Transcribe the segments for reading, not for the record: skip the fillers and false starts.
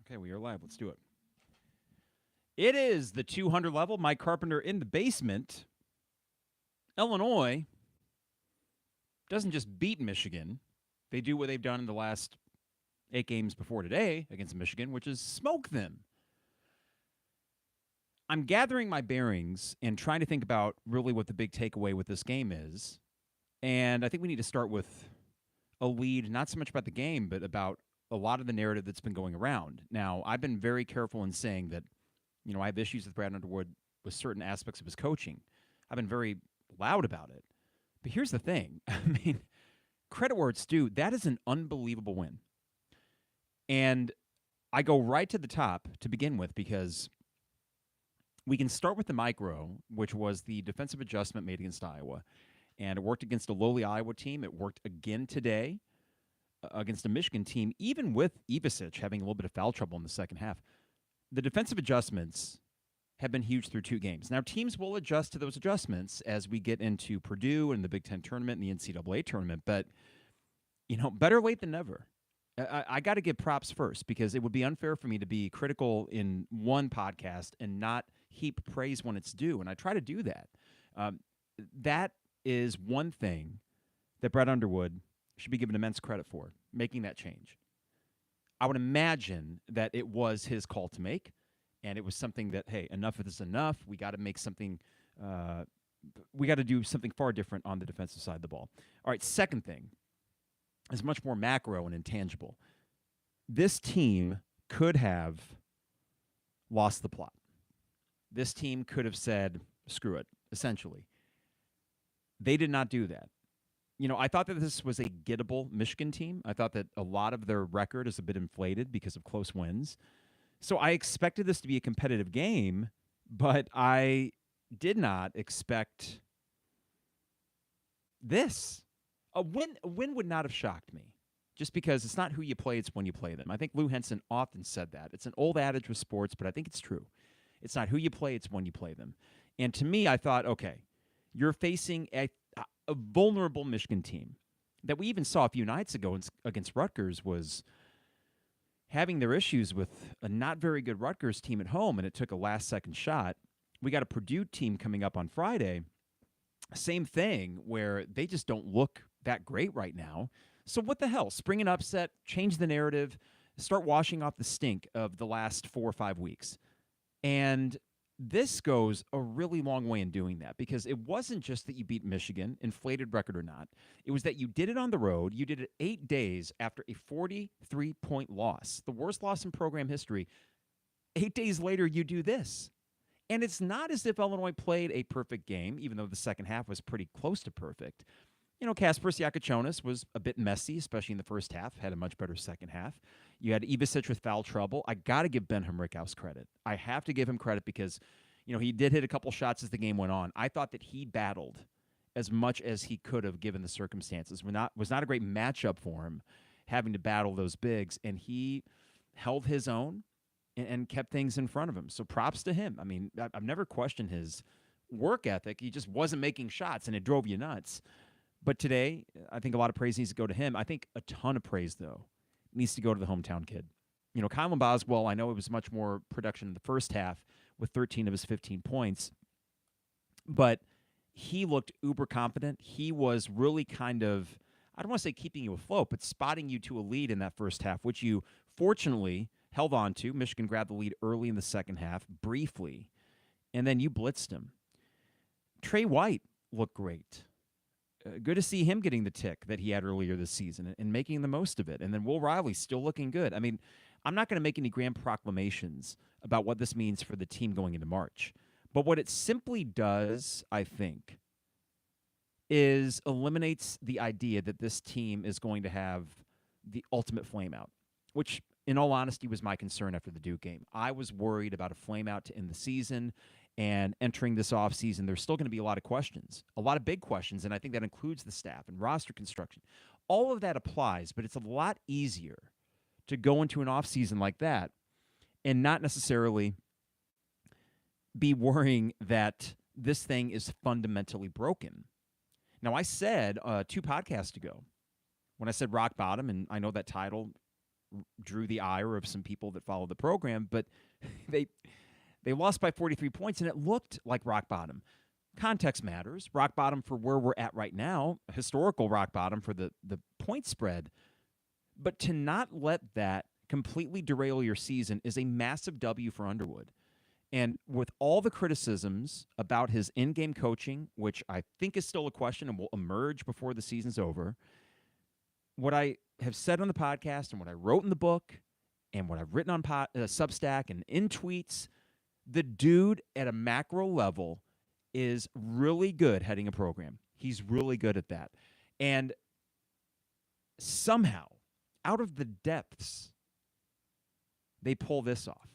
Okay, we are live. Let's do it. It is the 200 level. Mike Carpenter in the basement. Illinois doesn't just beat Michigan. They do what they've done in the last 8 games before today against Michigan, which is smoke them. I'm gathering my bearings and trying to think about really what the big takeaway with this game is. And I think we need to start with a lead, not so much about the game, but about a lot of the narrative that's been going around. Now, I've been very careful in saying that, I have issues with Brad Underwood with certain aspects of his coaching. I've been very loud about it. But here's the thing. I mean, credit where it's due, that is an unbelievable win. And I go right to the top to begin with because we can start with the micro, which was the defensive adjustment made against Iowa. And it worked against a lowly Iowa team. It worked again today against a Michigan team, even with Ivasic having a little bit of foul trouble in the second half. The defensive adjustments have been huge through 2 games. Now, teams will adjust to those adjustments as we get into Purdue and the Big Ten tournament and the NCAA tournament. But, better late than never. I got to give props first because it would be unfair for me to be critical in one podcast and not heap praise when it's due. And I try to do that. That is one thing that Brad Underwood should be given immense credit for, making that change. I would imagine that it was his call to make, and it was something that, hey, enough is enough. We got to make something, we got to do something far different on the defensive side of the ball. All right, second thing is much more macro and intangible. This team could have lost the plot. This team could have said, screw it, essentially. They did not do that. I thought that this was a gettable Michigan team. I thought that a lot of their record is a bit inflated because of close wins. So I expected this to be a competitive game, but I did not expect this. A win would not have shocked me, just because it's not who you play, it's when you play them. I think Lou Henson often said that. It's an old adage with sports, but I think it's true. It's not who you play, it's when you play them. And to me, I thought, okay, you're facing a vulnerable Michigan team that we even saw a few nights ago against Rutgers was having their issues with a not very good Rutgers team at home, and it took a last-second shot. We got a Purdue team coming up on Friday. Same thing, where they just don't look that great right now. So what the hell? Spring an upset, change the narrative, start washing off the stink of the last 4 or 5 weeks. And this goes a really long way in doing that because it wasn't just that you beat Michigan, inflated record or not. It was that you did it on the road. You did it 8 days after a 43-point loss, the worst loss in program history. 8 days later, you do this. And it's not as if Illinois played a perfect game, even though the second half was pretty close to perfect. Kasper Siakachonis was a bit messy, especially in the first half, had a much better second half. You had Ivasic with foul trouble. I got to give Ben Henriquez credit. I have to give him credit because, he did hit a couple shots as the game went on. I thought that he battled as much as he could have given the circumstances. Was not a great matchup for him, having to battle those bigs, and he held his own and kept things in front of him. So props to him. I mean, I've never questioned his work ethic. He just wasn't making shots, and it drove you nuts. But today, I think a lot of praise needs to go to him. I think a ton of praise, though, needs to go to the hometown kid. Kylan Boswell, I know it was much more production in the first half with 13 of his 15 points, but he looked uber confident. He was really kind of, I don't want to say keeping you afloat, but spotting you to a lead in that first half, which you fortunately held on to. Michigan grabbed the lead early in the second half, briefly, and then you blitzed him. Trey White looked great. Good to see him getting the tick that he had earlier this season and making the most of it. And then Will Riley still looking good. I mean, I'm not going to make any grand proclamations about what this means for the team going into March. But what it simply does, I think, is eliminates the idea that this team is going to have the ultimate flameout, which, in all honesty, was my concern after the Duke game. I was worried about a flameout to end the season. And entering this offseason, there's still going to be a lot of questions, a lot of big questions, and I think that includes the staff and roster construction. All of that applies, but it's a lot easier to go into an offseason like that and not necessarily be worrying that this thing is fundamentally broken. Now, I said 2 podcasts ago, when I said rock bottom, and I know that title drew the ire of some people that follow the program, but they lost by 43 points, and it looked like rock bottom. Context matters. Rock bottom for where we're at right now, historical rock bottom for the point spread. But to not let that completely derail your season is a massive W for Underwood. And with all the criticisms about his in-game coaching, which I think is still a question and will emerge before the season's over, what I have said on the podcast and what I wrote in the book and what I've written on Substack and in tweets, the dude at a macro level is really good heading a program. He's really good at that. And somehow, out of the depths, they pull this off.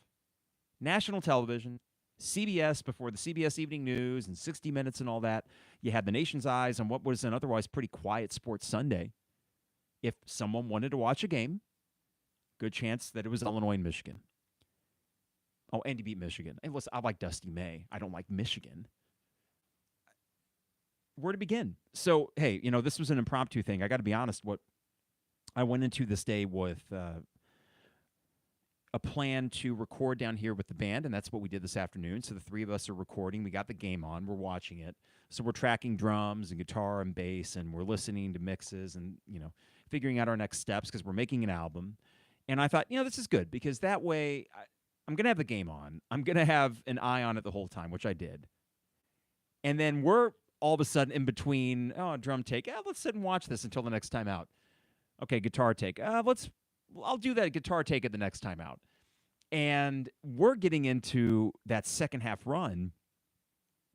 National television, CBS before the CBS Evening News and 60 Minutes and all that. You had the nation's eyes on what was an otherwise pretty quiet sports Sunday. If someone wanted to watch a game, good chance that it was Illinois and Michigan. Oh, and you beat Michigan. And listen, I like Dusty May. I don't like Michigan. Where to begin? So, hey, this was an impromptu thing. I got to be honest. What I went into this day with a plan to record down here with the band, and that's what we did this afternoon. So the three of us are recording. We got the game on. We're watching it. So we're tracking drums and guitar and bass, and we're listening to mixes and, figuring out our next steps because we're making an album. And I thought, this is good because that way I'm going to have the game on. I'm going to have an eye on it the whole time, which I did. And then we're all of a sudden in between, drum take. Let's sit and watch this until the next time out. Okay, guitar take. I'll do that guitar take at the next time out. And we're getting into that second half run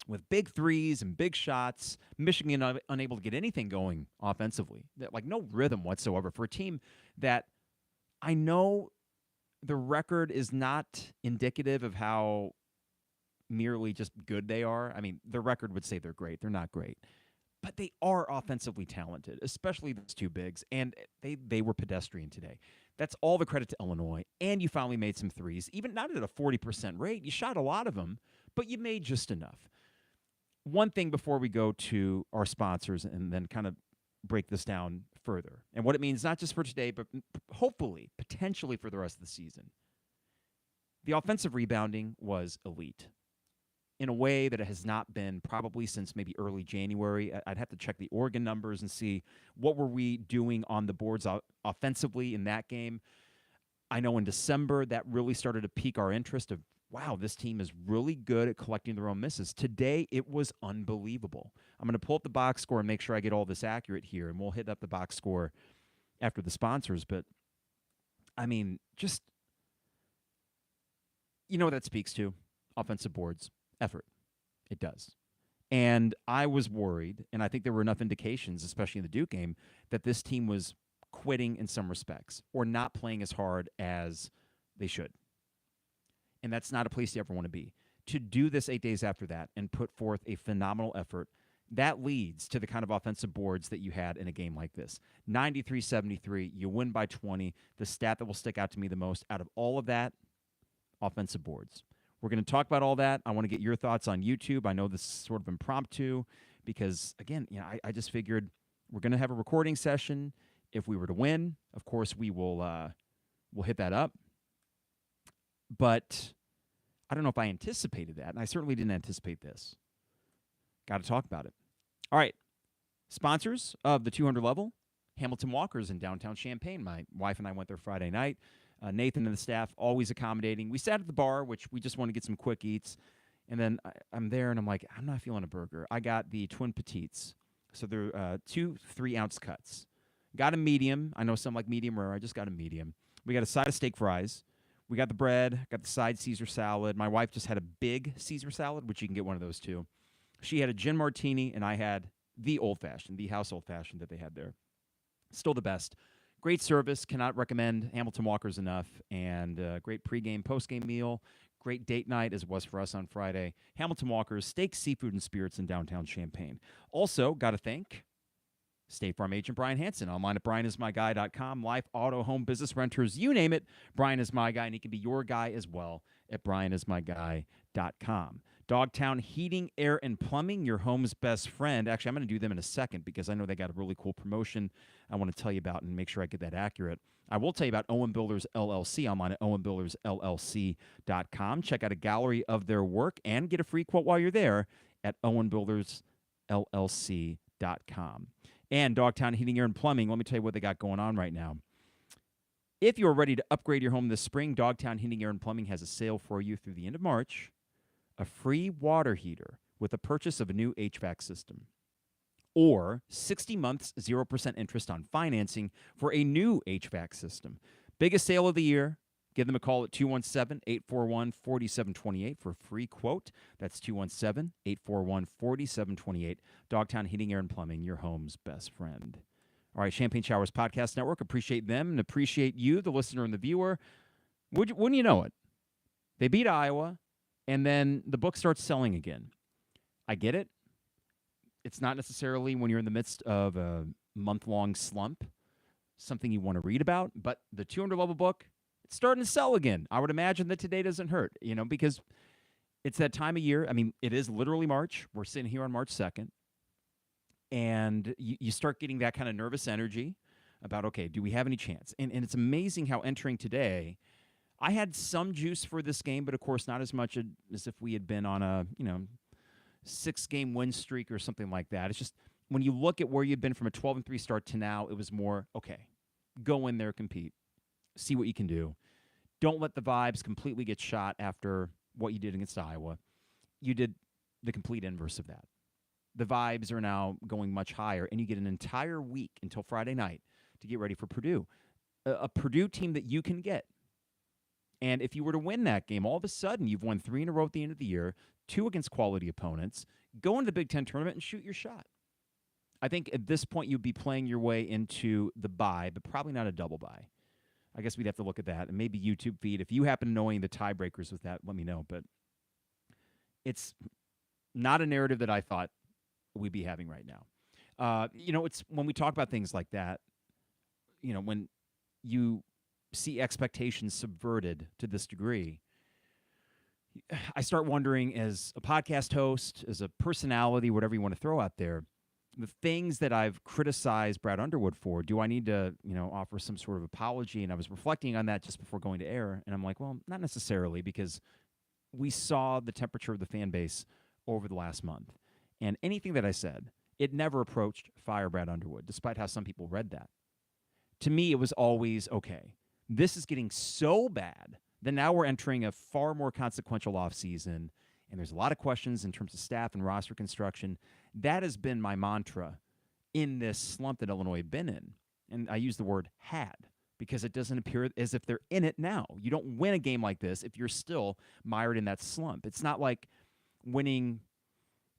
with big threes and big shots. Michigan unable to get anything going offensively. Like no rhythm whatsoever for a team that I know the record is not indicative of how merely just good they are. I mean, the record would say they're great. They're not great. But they are offensively talented, especially those two bigs, and they were pedestrian today. That's all the credit to Illinois, and you finally made some threes, even not at a 40% rate. You shot a lot of them, but you made just enough. One thing before we go to our sponsors and then kind of break this down further, and what it means not just for today, but hopefully, potentially for the rest of the season. The offensive rebounding was elite in a way that it has not been probably since maybe early January. I'd have to check the Oregon numbers and see what were we doing on the boards offensively in that game. I know in December that really started to pique our interest of, wow, this team is really good at collecting their own misses. Today, it was unbelievable. I'm going to pull up the box score and make sure I get all this accurate here, and we'll hit up the box score after the sponsors. But, I mean, just, what that speaks to? Offensive boards. Effort. It does. And I was worried, and I think there were enough indications, especially in the Duke game, that this team was quitting in some respects or not playing as hard as they should. And that's not a place you ever want to be. To do this 8 days after that and put forth a phenomenal effort, that leads to the kind of offensive boards that you had in a game like this. 93-73, you win by 20. The stat that will stick out to me the most out of all of that, offensive boards. We're going to talk about all that. I want to get your thoughts on YouTube. I know this is sort of impromptu because, again, I just figured we're going to have a recording session. If we were to win, of course, we'll hit that up. But I don't know if I anticipated that, and I certainly didn't anticipate this. Got to talk about it. All right. Sponsors of the 200 level, Hamilton Walkers in downtown Champaign. My wife and I went there Friday night. Nathan and the staff, always accommodating. We sat at the bar, which we just want to get some quick eats. And then I'm there, and I'm like, I'm not feeling a burger. I got the Twin Petites. So they're 2 3-ounce cuts. Got a medium. I know some like medium rare. I just got a medium. We got a side of steak fries. We got the bread. Got the side Caesar salad. My wife just had a big Caesar salad, which you can get one of those too. She had a gin martini, and I had the old-fashioned, the house old-fashioned that they had there. Still the best. Great service. Cannot recommend Hamilton Walkers enough. And great pregame, postgame meal. Great date night, as it was for us on Friday. Hamilton Walkers, steak, seafood, and spirits in downtown Champaign. Also, got to thank State Farm agent Brian Hansen. Online at brianismyguy.com. Life, auto, home, business, renters, you name it. Brian is my guy, and he can be your guy as well at brianismyguy.com. Dogtown Heating, Air, and Plumbing, your home's best friend. Actually, I'm going to do them in a second because I know they got a really cool promotion I want to tell you about and make sure I get that accurate. I will tell you about Owen Builders LLC online at owenbuildersllc.com. Check out a gallery of their work and get a free quote while you're there at owenbuildersllc.com. And Dogtown Heating, Air, and Plumbing, let me tell you what they got going on right now. If you're ready to upgrade your home this spring, Dogtown Heating, Air, and Plumbing has a sale for you through the end of March. A free water heater with the purchase of a new HVAC system, or 60 months, 0% interest on financing for a new HVAC system. Biggest sale of the year. Give them a call at 217-841-4728 for a free quote. That's 217-841-4728. Dogtown Heating, Air, and Plumbing, your home's best friend. All right, Champagne Showers Podcast Network. Appreciate them and appreciate you, the listener and the viewer. Wouldn't you know it? They beat Iowa. And then the book starts selling again. I get it. It's not necessarily when you're in the midst of a month-long slump, something you want to read about, but the 200-level book, it's starting to sell again. I would imagine that today doesn't hurt, because it's that time of year. I mean, it is literally March. We're sitting here on March 2nd, and you start getting that kind of nervous energy about, okay, do we have any chance? And it's amazing how entering today, I had some juice for this game, but of course not as much as if we had been on a 6-game win streak or something like that. It's just when you look at where you've been from a 12-3 start to now, it was more, okay, go in there, compete, see what you can do. Don't let the vibes completely get shot after what you did against Iowa. You did the complete inverse of that. The vibes are now going much higher, and you get an entire week until Friday night to get ready for Purdue, a Purdue team that you can get. And if you were to win that game, all of a sudden you've won 3 in a row at the end of the year, 2 against quality opponents, go into the Big Ten tournament and shoot your shot. I think at this point you'd be playing your way into the bye, but probably not a double bye. I guess we'd have to look at that. And maybe YouTube feed. If you happen to know any of the tiebreakers with that, let me know. But it's not a narrative that I thought we'd be having right now. It's when we talk about things like that, when you see expectations subverted to this degree, I start wondering, as a podcast host, as a personality, whatever you want to throw out there, the things that I've criticized Brad Underwood for, do I need to, offer some sort of apology? And I was reflecting on that just before going to air, and I'm like, well, not necessarily, because we saw the temperature of the fan base over the last month. And anything that I said, it never approached fire Brad Underwood, despite how some people read that. To me, it was always, okay, this is getting so bad that now we're entering a far more consequential offseason, and there's a lot of questions in terms of staff and roster construction. That has been my mantra in this slump that Illinois had been in. And I use the word had because it doesn't appear as if they're in it now. You don't win a game like this if you're still mired in that slump. It's not like winning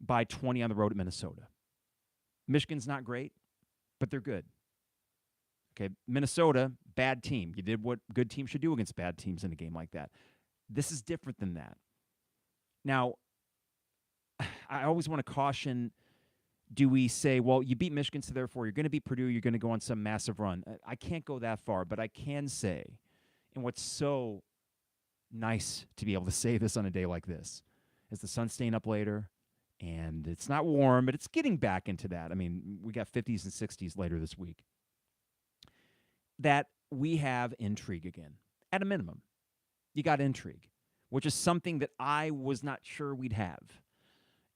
by 20 on the road at Minnesota. Michigan's not great, but they're good. Okay, Minnesota, bad team. You did what good teams should do against bad teams in a game like that. This is different than that. Now, I always want to caution, do we say, well, you beat Michigan, so therefore you're going to beat Purdue, you're going to go on some massive run. I can't go that far, but I can say, and what's so nice to be able to say this on a day like this, is the sun's staying up later, and it's not warm, but it's getting back into that. I mean, we got 50s and 60s later this week. That we have intrigue again, at a minimum. You got intrigue, which is something that I was not sure we'd have.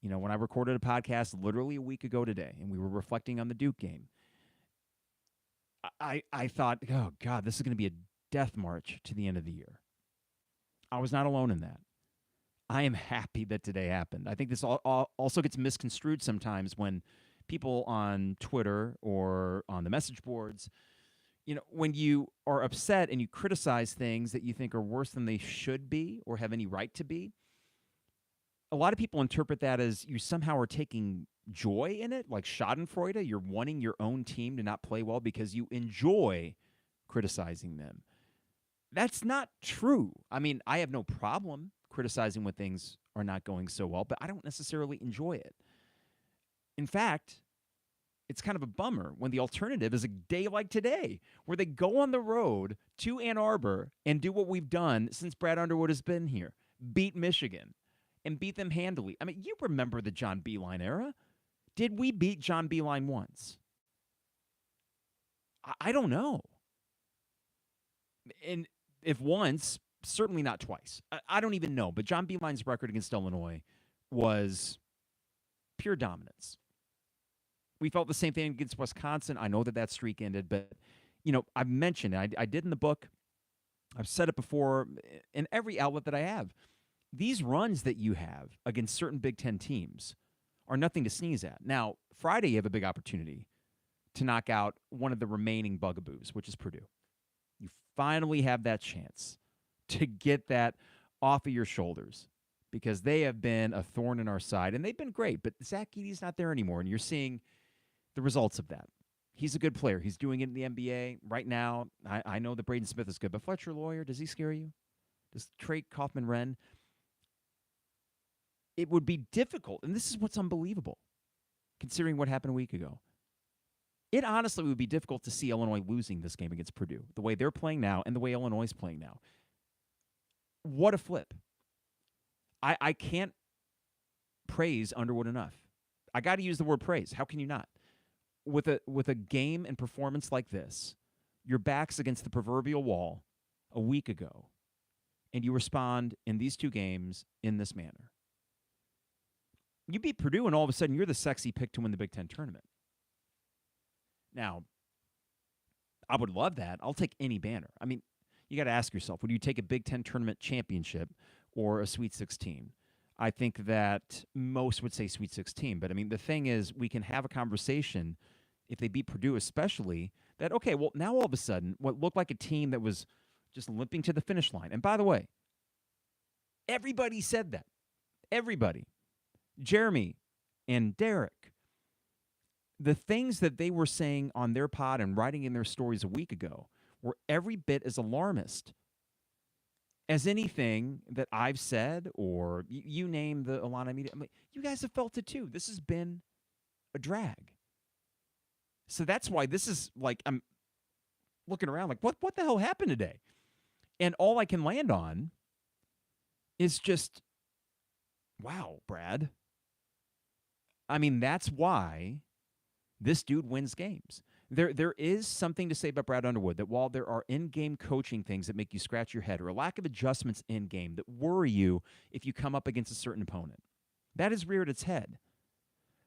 When I recorded a podcast literally a week ago today, and we were reflecting on the Duke game, I thought, oh, God, this is going to be a death march to the end of the year. I was not alone in that. I am happy that today happened. I think this also gets misconstrued sometimes when people on Twitter or on the message boards, when you are upset and you criticize things that you think are worse than they should be or have any right to be, a lot of people interpret that as you somehow are taking joy in it, like schadenfreude. You're wanting your own team to not play well because you enjoy criticizing them. That's not true. I mean, I have no problem criticizing when things are not going so well, but I don't necessarily enjoy it. In fact, it's kind of a bummer when the alternative is a day like today, where they go on the road to Ann Arbor and do what we've done since Brad Underwood has been here, beat Michigan. and beat them handily. I mean, you remember the John Beilein era. Did we beat John Beilein once? I don't know. And if once, certainly not twice. I don't even know. But John Beilein's record against Illinois was pure dominance. We felt the same thing against Wisconsin. I know that streak ended, but, I've mentioned it. I did in the book. I've said it before in every outlet that I have. These runs that you have against certain Big Ten teams are nothing to sneeze at. Now, Friday, you have a big opportunity to knock out one of the remaining bugaboos, which is Purdue. You finally have that chance to get that off of your shoulders because they have been a thorn in our side, and they've been great, but Zach Edey's not there anymore, and you're seeing the results of that. He's a good player. He's doing it in the NBA right now. I know that Braden Smith is good, but Fletcher Loyer, does he scare you? Does Trey Kaufman-Renn? It would be difficult, and this is what's unbelievable, considering what happened a week ago. It honestly would be difficult to see Illinois losing this game against Purdue, the way they're playing now and the way Illinois is playing now. What a flip. I can't praise Underwood enough. I got to use the word praise. How can you not? With a game and performance like this, your back's against the proverbial wall a week ago, and you respond in these two games in this manner. You beat Purdue, and all of a sudden, you're the sexy pick to win the Big Ten tournament. Now, I would love that. I'll take any banner. I mean, you got to ask yourself, would you take a Big Ten tournament championship or a Sweet 16? I think that most would say Sweet 16. But, I mean, the thing is, we can have a conversation, if they beat Purdue especially, that, okay, well, now all of a sudden, what looked like a team that was just limping to the finish line. And by the way, everybody said that. Everybody. Jeremy and Derek. The things that they were saying on their pod and writing in their stories a week ago were every bit as alarmist as anything that I've said, or you name the Illini media. I mean, you guys have felt it too. This has been a drag. So that's why this is like, I'm looking around like, what the hell happened today? And all I can land on is just, wow, Brad. I mean, that's why this dude wins games. There is something to say about Brad Underwood, that while there are in-game coaching things that make you scratch your head, or a lack of adjustments in-game that worry you if you come up against a certain opponent, that has reared its head.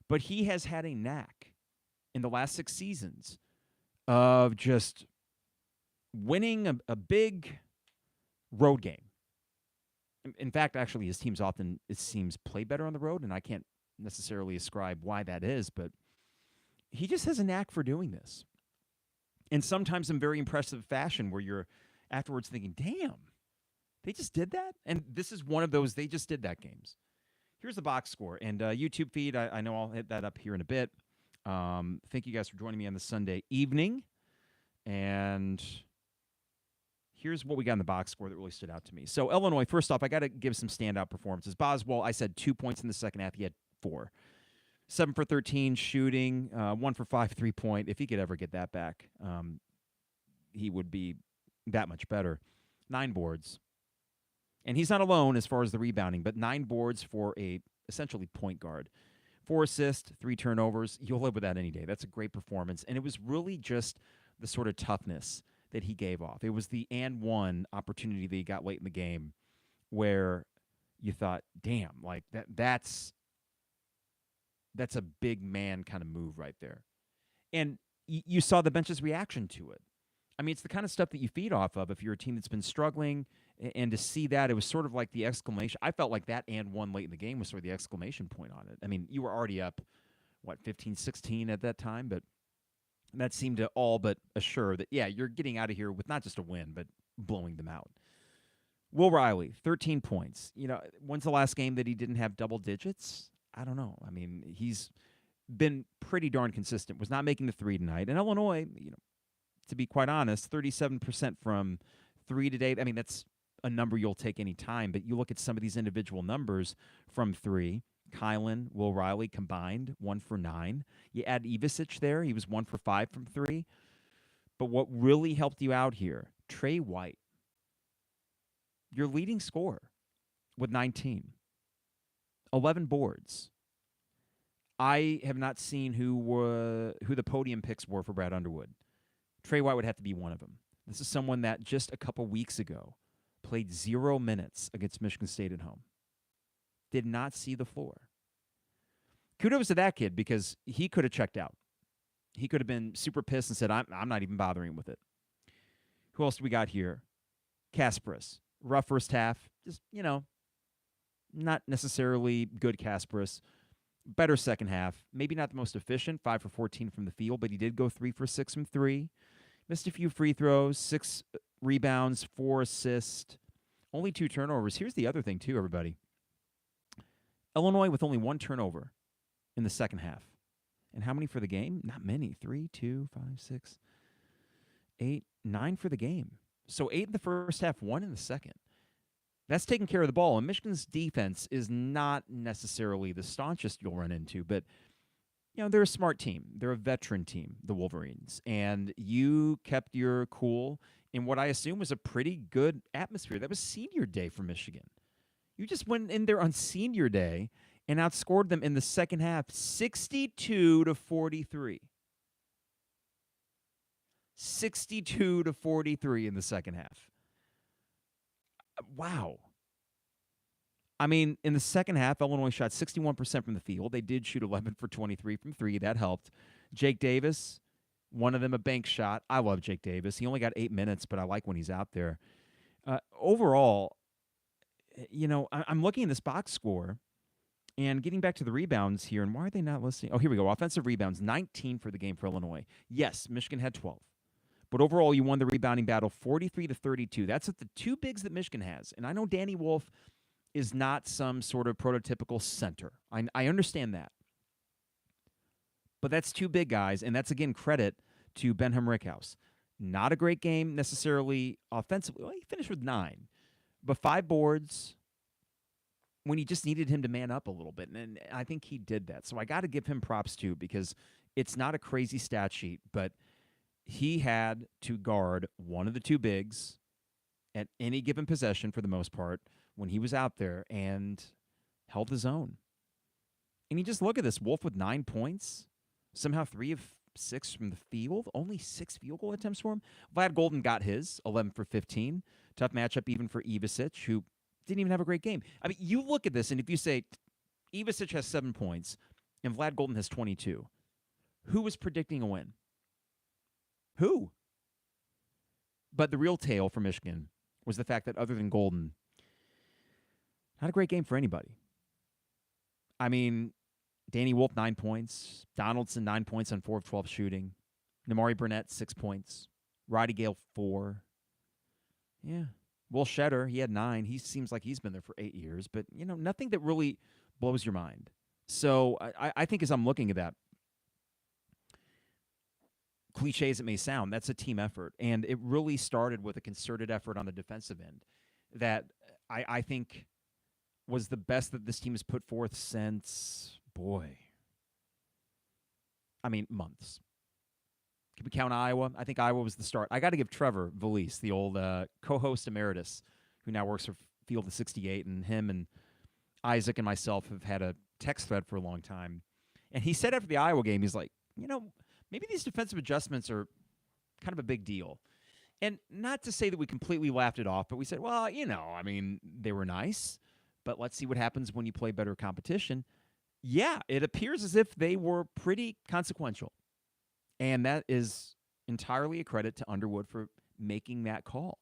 But he has had a knack in the last 6 seasons of just winning a big road game. In fact, actually, his teams often, it seems, play better on the road, and I can't necessarily ascribe why that is, but he just has a knack for doing this. And sometimes in very impressive fashion where you're afterwards thinking, damn, they just did that? And this is one of those they just did that games. Here's the box score. And YouTube feed, I know I'll hit that up here in a bit. Thank you guys for joining me on this Sunday evening. And here's what we got in the box score that really stood out to me. So Illinois, first off, I got to give some standout performances. Boswell, I said 2 points in the second half. He had 4. 7 for 13 shooting, 1 for 5 3-point. If he could ever get that back, he would be that much better. 9 boards. And he's not alone as far as the rebounding, but 9 boards for a essentially point guard. 4 assists, 3 turnovers. You'll live with that any day. That's a great performance. And it was really just the sort of toughness that he gave off. It was the and one opportunity that he got late in the game where you thought, damn, like that's a big man kind of move right there. And you saw the bench's reaction to it. I mean, it's the kind of stuff that you feed off of if you're a team that's been struggling. And to see that, it was sort of like the exclamation. I felt like that and one late in the game was sort of the exclamation point on it. I mean, you were already up, 15-16 at that time? But that seemed to all but assure that, yeah, you're getting out of here with not just a win, but blowing them out. Will Riley, 13 points. When's the last game that he didn't have double digits? I don't know. I mean, he's been pretty darn consistent. Was not making the 3 tonight. And Illinois, to be quite honest, 37% from 3 today. I mean, that's a number you'll take any time. But you look at some of these individual numbers from 3. Kylan, Will Riley combined, 1 for 9. You add Ivisic there. He was 1 for 5 from 3. But what really helped you out here, Trey White, your leading scorer with 19. 11 boards. I have not seen who the podium picks were for Brad Underwood. Trey White would have to be one of them. This is someone that just a couple weeks ago played 0 minutes against Michigan State at home. Did not see the floor. Kudos to that kid because he could have checked out. He could have been super pissed and said, I'm not even bothering with it. Who else do we got here? Kasparis. Rough first half. Just, not necessarily good Kasparis. Better second half. Maybe not the most efficient, 5 for 14 from the field, but he did go 3 for 6 from 3. Missed a few free throws, 6 rebounds, 4 assists, only 2 turnovers. Here's the other thing, too, everybody. Illinois with only 1 turnover in the second half. And how many for the game? Not many. 3, 2, 5, 6, 8, 9 for the game. So 8 in the first half, 1 in the second. That's taking care of the ball. And Michigan's defense is not necessarily the staunchest you'll run into, but they're a smart team. They're a veteran team, the Wolverines. And you kept your cool in what I assume was a pretty good atmosphere. That was senior day for Michigan. You just went in there on senior day and outscored them in the second half 62-43. 62-43 in the second half. Wow. I mean, in the second half, Illinois shot 61% from the field. They did shoot 11 for 23 from 3. That helped. Jake Davis, one of them a bank shot. I love Jake Davis. He only got 8 minutes, but I like when he's out there. Overall, I'm looking at this box score and getting back to the rebounds here. And why are they not listing? Oh, here we go. Offensive rebounds, 19 for the game for Illinois. Yes, Michigan had 12. But overall, you won the rebounding battle 43-32. That's at the 2 bigs that Michigan has. And I know Danny Wolf is not some sort of prototypical center. I understand that. But that's 2 big guys, and that's, again, credit to Benham Rickhouse. Not a great game necessarily offensively. Well, he finished with 9. But 5 boards when he just needed him to man up a little bit. And I think he did that. So I got to give him props, too, because it's not a crazy stat sheet, but he had to guard one of the 2 bigs at any given possession for the most part when he was out there and held his own. And you just look at this. Wolf with 9 points, somehow 3 of 6 from the field, only 6 field goal attempts for him. Vlad Golden got his, 11 for 15. Tough matchup even for Ivasic, who didn't even have a great game. I mean, you look at this, and if you say Ivasic has 7 points and Vlad Golden has 22, who was predicting a win? Who? But the real tale for Michigan was the fact that other than Golden, not a great game for anybody. I mean, Danny Wolf, 9 points. Donaldson, 9 points on 4 of 12 shooting. Namari Burnett, 6 points. Roddy Gale, 4. Yeah. Will Shedder, he had 9. He seems like he's been there for 8 years. But, nothing that really blows your mind. So I think as I'm looking at that, cliche as it may sound, that's a team effort. And it really started with a concerted effort on the defensive end that I think was the best that this team has put forth since, months. Can we count Iowa? I think Iowa was the start. I got to give Trevor Valise, the old co-host emeritus, who now works for Field of 68, and him and Isaac and myself have had a text thread for a long time. And he said after the Iowa game, he's like, maybe these defensive adjustments are kind of a big deal. And not to say that we completely laughed it off, but we said, well, they were nice, but let's see what happens when you play better competition. Yeah, it appears as if they were pretty consequential. And that is entirely a credit to Underwood for making that call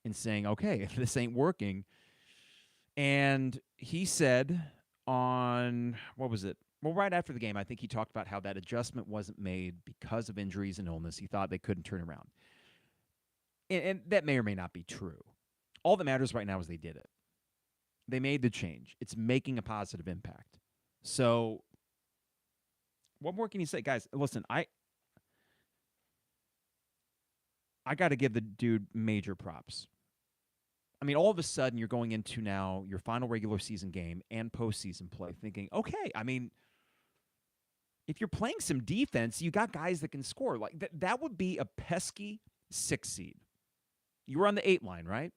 and saying, okay, if this ain't working. And he said on, what was it? Well, right after the game, I think he talked about how that adjustment wasn't made because of injuries and illness. He thought they couldn't turn around. And that may or may not be true. All that matters right now is they did it. They made the change. It's making a positive impact. So what more can you say? Guys, listen, I got to give the dude major props. I mean, all of a sudden, you're going into now your final regular season game and postseason play thinking, okay, if you're playing some defense, you got guys that can score. Like that would be a pesky 6 seed. You were on the 8 line, right?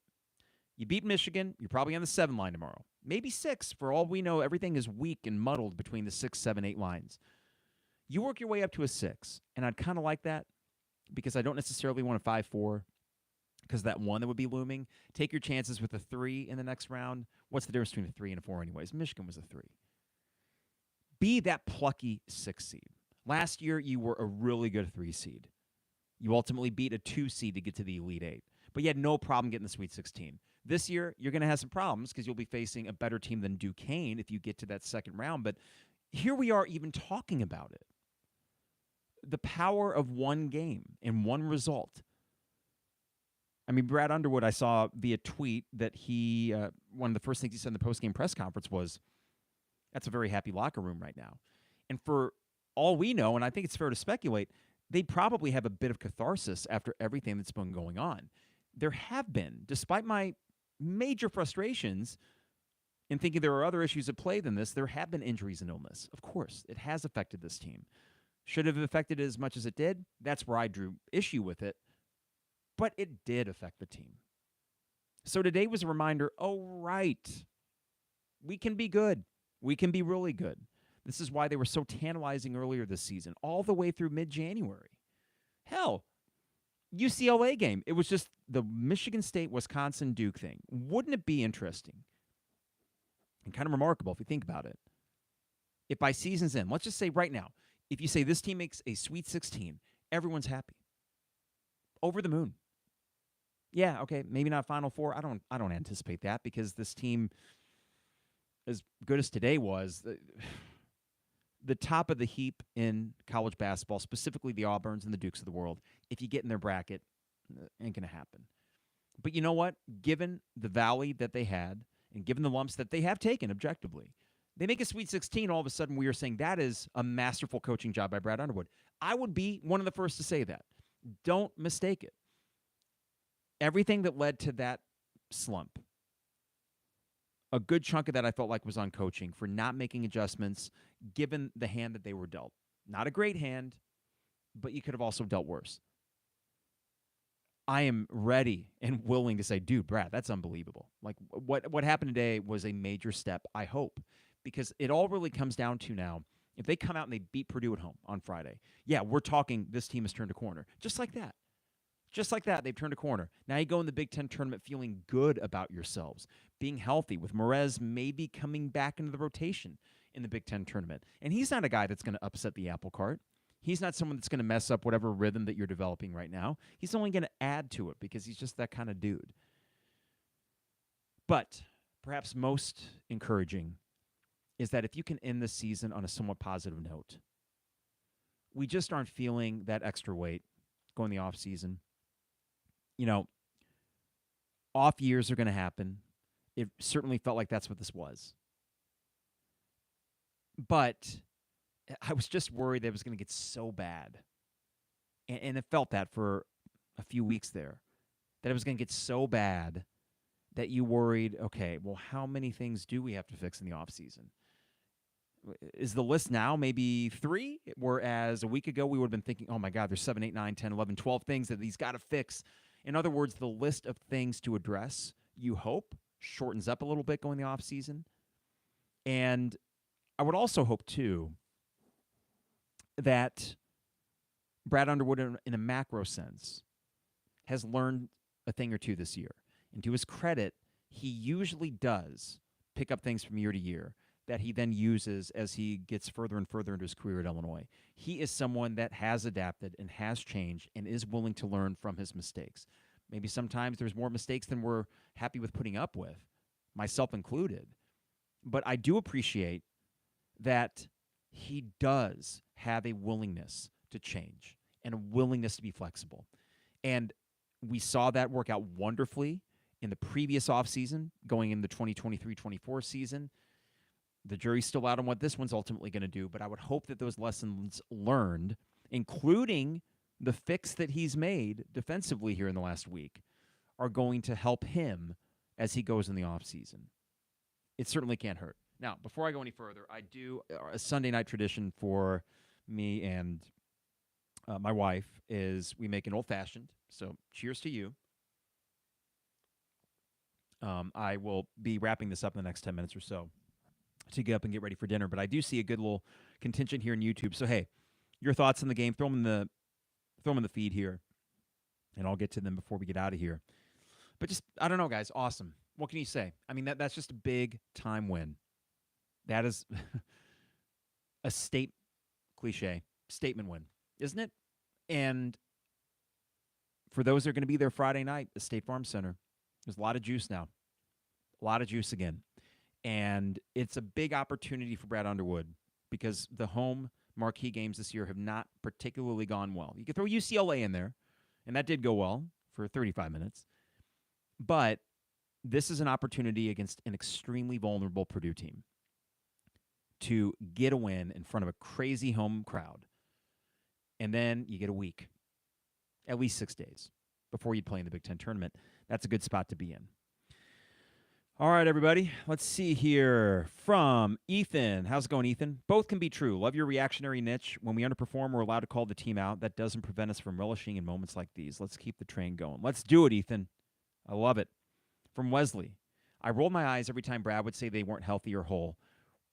You beat Michigan. You're probably on the 7 line tomorrow. maybe 6. For all we know, everything is weak and muddled between the 6, 7, 8 lines. You work your way up to a 6, and I'd kind of like that because I don't necessarily want a 5-4 because that 1 that would be looming. Take your chances with a 3 in the next round. What's the difference between a 3 and a 4 anyways? Michigan was a 3. Be that plucky 6 seed. Last year, you were a really good 3 seed. You ultimately beat a 2 seed to get to the Elite 8, but you had no problem getting the Sweet 16. This year, you're going to have some problems because you'll be facing a better team than Duquesne if you get to that second round, but here we are even talking about it. The power of one game and one result. I mean, Brad Underwood, I saw via tweet that he, one of the first things he said in the post-game press conference was, that's a very happy locker room right now. And for all we know, and I think it's fair to speculate, they probably have a bit of catharsis after everything that's been going on. There have been, despite my major frustrations in thinking there are other issues at play than this, there have been injuries and illness. Of course, it has affected this team. Should it have affected it as much as it did? That's where I drew issue with it. But it did affect the team. So today was a reminder, oh, right, we can be good. We can be really good. This is why they were so tantalizing earlier this season, all the way through mid-January. Hell, UCLA game, it was just the Michigan State, Wisconsin, Duke thing. Wouldn't it be interesting and kind of remarkable if you think about it? If by season's end, let's just say right now, if you say this team makes a Sweet 16, everyone's happy. Over the moon. Yeah, okay, maybe not Final Four. I don't anticipate that because this team, as good as today was, the top of the heap in college basketball, specifically the Auburns and the Dukes of the world, if you get in their bracket, ain't going to happen. But you know what? Given the valley that they had and given the lumps that they have taken objectively, they make a Sweet 16, all of a sudden we are saying that is a masterful coaching job by Brad Underwood. I would be one of the first to say that. Don't mistake it. Everything that led to that slump, a good chunk of that I felt like was on coaching for not making adjustments given the hand that they were dealt. Not a great hand, but you could have also dealt worse. I am ready and willing to say, dude, Brad, that's unbelievable. Like what happened today was a major step, I hope, because it all really comes down to now, if they come out and they beat Purdue at home on Friday, yeah, we're talking this team has turned a corner. Just like that. Just like that, they've turned a corner. Now you go in the Big Ten tournament feeling good about yourselves, being healthy, with Merez maybe coming back into the rotation in the Big Ten tournament. And he's not a guy that's going to upset the apple cart. He's not someone that's going to mess up whatever rhythm that you're developing right now. He's only going to add to it because he's just that kind of dude. But perhaps most encouraging is that if you can end the season on a somewhat positive note, we just aren't feeling that extra weight going the off season. You know, off years are going to happen. It certainly felt like that's what this was. But I was just worried that it was going to get so bad. And it felt that for a few weeks there, that it was going to get so bad that you worried, okay, well, how many things do we have to fix in the offseason? Is the list now maybe 3? Whereas a week ago we would have been thinking, oh, my God, there's 7, 8, 9, 10, 11, 12 things that he's got to fix. In other words, the list of things to address, you hope, shortens up a little bit going the offseason. And I would also hope, too, that Brad Underwood, in a macro sense, has learned a thing or two this year. And to his credit, he usually does pick up things from year to year that he then uses as he gets further and further into his career at Illinois. He is someone that has adapted and has changed and is willing to learn from his mistakes. Maybe sometimes there's more mistakes than we're happy with putting up with, myself included. But I do appreciate that he does have a willingness to change and a willingness to be flexible. And we saw that work out wonderfully in the previous offseason, going in the 2023-24 season. The jury's still out on what this one's ultimately going to do, but I would hope that those lessons learned, including the fix that he's made defensively here in the last week, are going to help him as he goes in the offseason. It certainly can't hurt. Now, before I go any further, I do a Sunday night tradition for me and my wife is we make an old-fashioned. So cheers to you. I will be wrapping this up in the next 10 minutes or so to get up and get ready for dinner. But I do see a good little contingent here in YouTube. So, hey, your thoughts on the game, throw them in the feed here, and I'll get to them before we get out of here. But just, I don't know, guys, awesome. What can you say? I mean, that's just a big-time win. That is a statement win, isn't it? And for those that are going to be there Friday night, the State Farm Center, there's a lot of juice now. A lot of juice again. And it's a big opportunity for Brad Underwood because the home marquee games this year have not particularly gone well. You could throw UCLA in there, and that did go well for 35 minutes. But this is an opportunity against an extremely vulnerable Purdue team to get a win in front of a crazy home crowd. And then you get a week, at least 6 days, before you'd play in the Big Ten tournament. That's a good spot to be in. All right, everybody. Let's see here from Ethan. How's it going, Ethan? Both can be true. Love your reactionary niche. When we underperform, we're allowed to call the team out. That doesn't prevent us from relishing in moments like these. Let's keep the train going. Let's do it, Ethan. I love it. From Wesley. I rolled my eyes every time Brad would say they weren't healthy or whole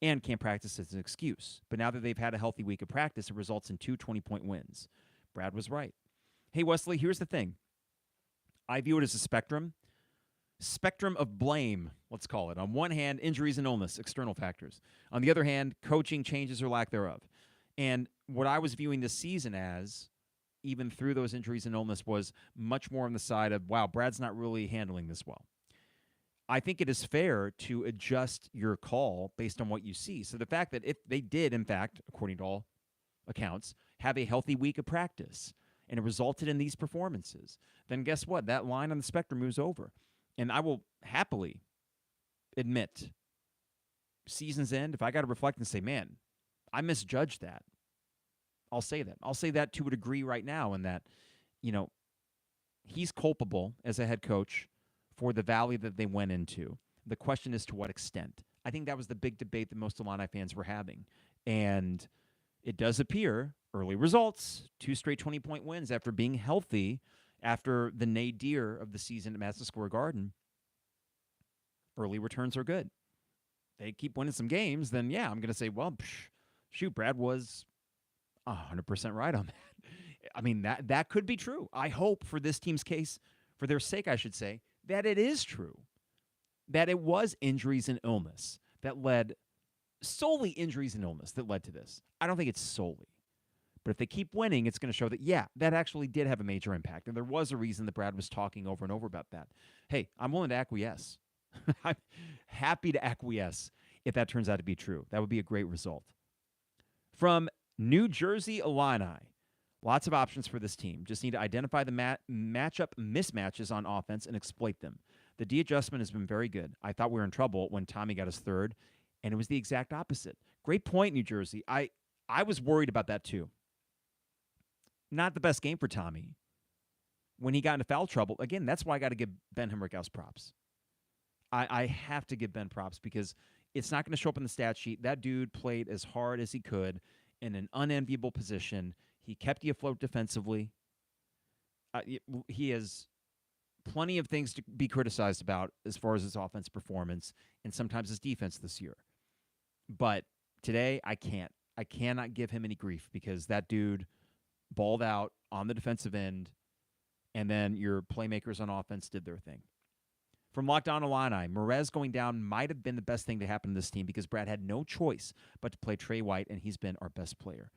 and can't practice as an excuse. But now that they've had a healthy week of practice, it results in 2 20-point wins. Brad was right. Hey, Wesley, here's the thing. I view it as a spectrum of blame, let's call it. On one hand, injuries and illness, external factors. On the other hand, coaching changes or lack thereof. And what I was viewing this season as, even through those injuries and illness, was much more on the side of, wow, Brad's not really handling this well. I think it is fair to adjust your call based on what you see. So the fact that if they did, in fact, according to all accounts, have a healthy week of practice and it resulted in these performances, then guess what? That line on the spectrum moves over. And I will happily admit, season's end, if I got to reflect and say, man, I misjudged that, I'll say that. I'll say that to a degree right now in that, he's culpable as a head coach for the valley that they went into. The question is to what extent. I think that was the big debate that most Illini fans were having. And it does appear, early results, 2 straight 20-point wins after being healthy after the nadir of the season at Madison Square Garden. Early returns are good. They keep winning some games, then yeah, I'm going to say, well, shoot, Brad was 100% right on that. I mean, that could be true. I hope for this team's case, for their sake, I should say, that it is true. That it was injuries and illness that led, solely injuries and illness that led to this. I don't think it's solely. But if they keep winning, it's going to show that, yeah, that actually did have a major impact. And there was a reason that Brad was talking over and over about that. Hey, I'm willing to acquiesce. I'm happy to acquiesce if that turns out to be true. That would be a great result. From New Jersey Illini, lots of options for this team. Just need to identify the matchup mismatches on offense and exploit them. The D adjustment has been very good. I thought we were in trouble when Tommy got his third, and it was the exact opposite. Great point, New Jersey. I was worried about that too. Not the best game for Tommy. When he got into foul trouble, again, that's why I got to give Ben Himmerkaus props. I have to give Ben props because it's not going to show up in the stat sheet. That dude played as hard as he could in an unenviable position. He kept you afloat defensively. He has plenty of things to be criticized about as far as his offense performance and sometimes his defense this year. But today, I cannot give him any grief because that dude balled out on the defensive end, and then your playmakers on offense did their thing. From Locked On Illini, Merez going down might have been the best thing to happen to this team because Brad had no choice but to play Trey White, and he's been our best player.